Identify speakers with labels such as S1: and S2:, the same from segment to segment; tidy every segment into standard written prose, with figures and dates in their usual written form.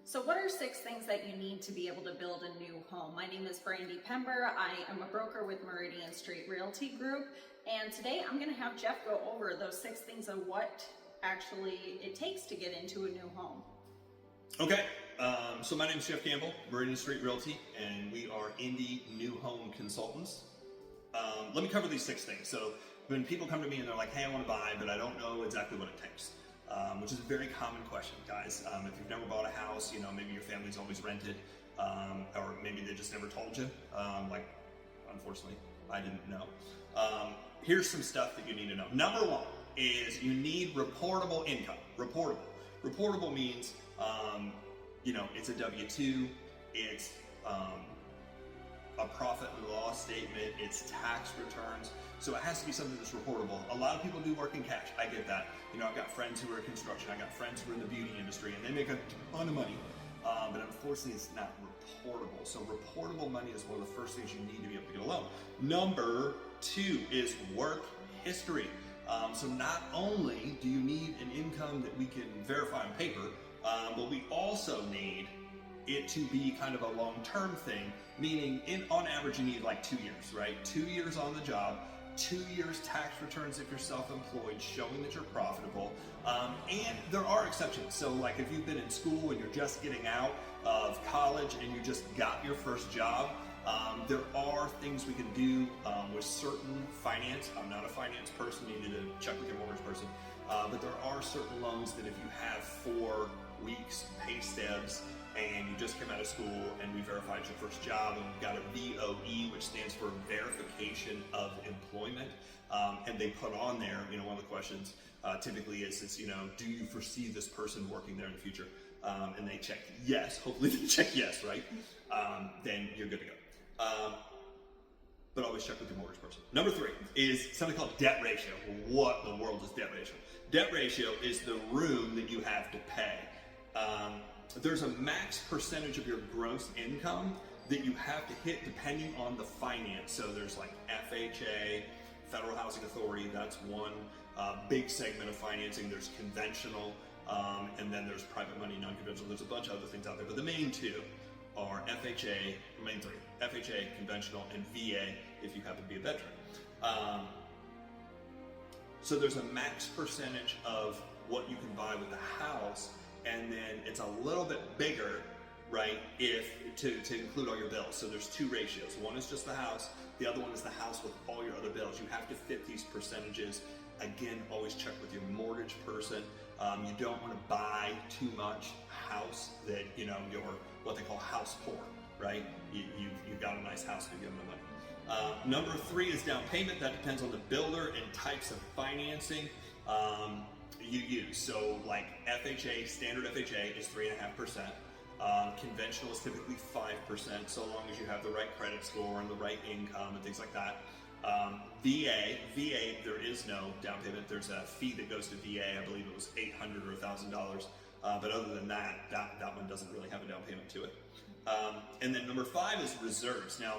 S1: So what are 6 things that you need to be able to build a new home? My name is Brandy Pember. I am a broker with Meridian Street Realty Group. And today I'm going to have Jeff go over those 6 things of what actually it takes to get into a new home.
S2: Okay, so my name is Jeff Campbell, Meridian Street Realty, and we are indie new home consultants. Let me cover these 6 things. So when people come to me and they're like, hey, I want to buy, but I don't know exactly what it takes. Which is a very common question, guys. If you've never bought a house, maybe your family's always rented, or maybe they just never told you. Unfortunately, I didn't know. Here's some stuff that you need to know. Number 1 is you need reportable income. Reportable means, it's a W-2, it's a profit and loss statement, it's tax returns. So it has to be something that's reportable. A lot of people do work in cash. I get that. I've got friends who are in construction. I got friends who are in the beauty industry, and they make a ton of money. But unfortunately, it's not reportable. So reportable money is one of the first things you need to be able to get a loan. Number 2 is work history. So not only do you need an income that we can verify on paper, but we also need it to be kind of a long-term thing, meaning on average you need like 2 years, right? 2 years on the job, 2 years tax returns if you're self-employed, showing that you're profitable. And there are exceptions. So like if you've been in school and you're just getting out of college and you just got your first job, there are things we can do with certain finance. I'm not a finance person, you need to check with your mortgage person. But there are certain loans that if you have 4 weeks pay stubs and you just came out of school and we verified your first job and you got a VOE, which stands for verification of employment, and they put on there, one of the questions typically is do you foresee this person working there in the future? And they check yes, hopefully they check yes, right? Then you're good to go. But always check with your mortgage person. Number 3 is something called debt ratio. What in the world is debt ratio? Debt ratio is the room that you have to pay. There's a max percentage of your gross income that you have to hit depending on the finance. So there's like FHA, Federal Housing Authority, that's one big segment of financing. There's conventional, and then there's private money, non-conventional. There's a bunch of other things out there, but the main 2 are FHA, the main 3, FHA, conventional, and VA if you happen to be a veteran. So there's a max percentage of what you can buy with the house, and then it's a little bit bigger, right, if to include all your bills. So there's 2 ratios. One is just the house, the other one is the house with all your other bills. You have to fit these percentages. Again, always check with your mortgage person. You don't want to buy too much house that, you're what they call house poor, right? You've got a nice house, but you have no money. Number 3 is down payment. That depends on the builder and types of financing you use. So like FHA, standard FHA is 3.5%. Conventional is typically 5%, so long as you have the right credit score and the right income and things like that. VA, there is no down payment. There's a fee that goes to VA. I believe it was $800 or $1,000. But other than that one doesn't really have a down payment to it. And then number 5 is reserves. Now,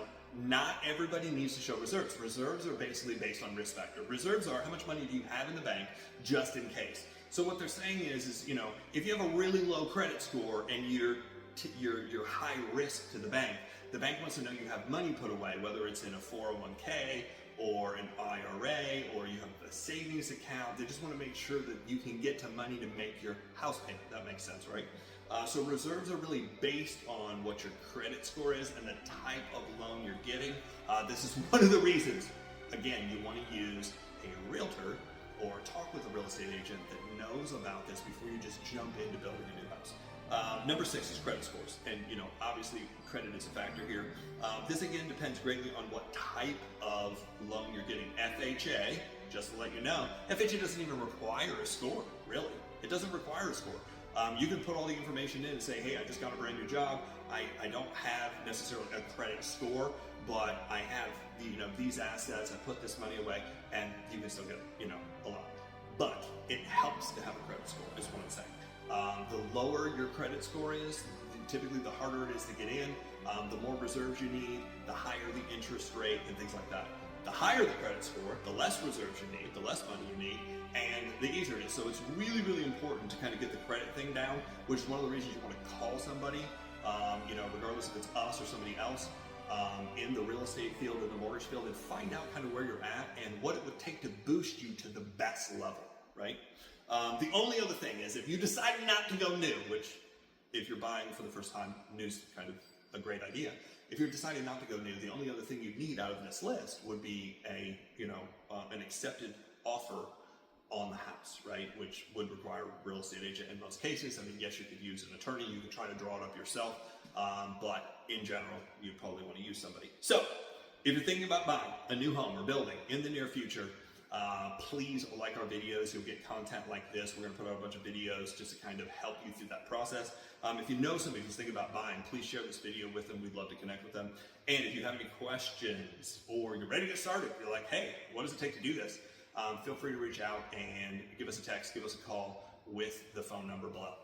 S2: not everybody needs to show reserves. Reserves are basically based on risk factor. Reserves are how much money do you have in the bank just in case. So what they're saying is if you have a really low credit score and you're high risk to the bank wants to know you have money put away, whether it's in a 401k or an IRA or you have a savings account. They just want to make sure that you can get to money to make your house payment. That makes sense, right? So reserves are really based on what your credit score is and the type of loan you're getting. This is one of the reasons, again, you want to use a realtor or talk with a real estate agent that knows about this before you just jump into building a new house. Number 6 is credit scores, and obviously credit is a factor here. This again depends greatly on what type of loan you're getting. FHA, just to let you know, FHA doesn't even require a score, really. It doesn't require a score. You can put all the information in and say, hey, I just got a brand new job. I don't have necessarily a credit score, but I have these assets. I put this money away, and you can still get a lot. But it helps to have a credit score, is what I'm saying. The lower your credit score is, typically the harder it is to get in. The more reserves you need, the higher the interest rate and things like that. The higher the credit score, the less reserves you need, the less money you need, and the easier it is. So it's really, really important to kind of get the credit thing down, which is one of the reasons you want to call somebody somebody, regardless if it's us or somebody else, in the real estate field or the mortgage field, and find out kind of where you're at and what it would take to boost you to the best level, right? The only other thing is if you decide not to go new, which if you're buying for the first time, new's kind of a great idea. If you're deciding not to go new, the only other thing you'd need out of this list would be an accepted offer on the house, right? Which would require a real estate agent in most cases. I mean, yes, you could use an attorney, you could try to draw it up yourself, but in general, you probably want to use somebody. So, if you're thinking about buying a new home or building in the near future, please like our videos. You'll get content like this. We're going to put out a bunch of videos just to kind of help you through that process. If you know somebody who's thinking about buying, please share this video with them. We'd love to connect with them. And if you have any questions or you're ready to get started, you're like, hey, what does it take to do this? Feel free to reach out and give us a text, give us a call with the phone number below.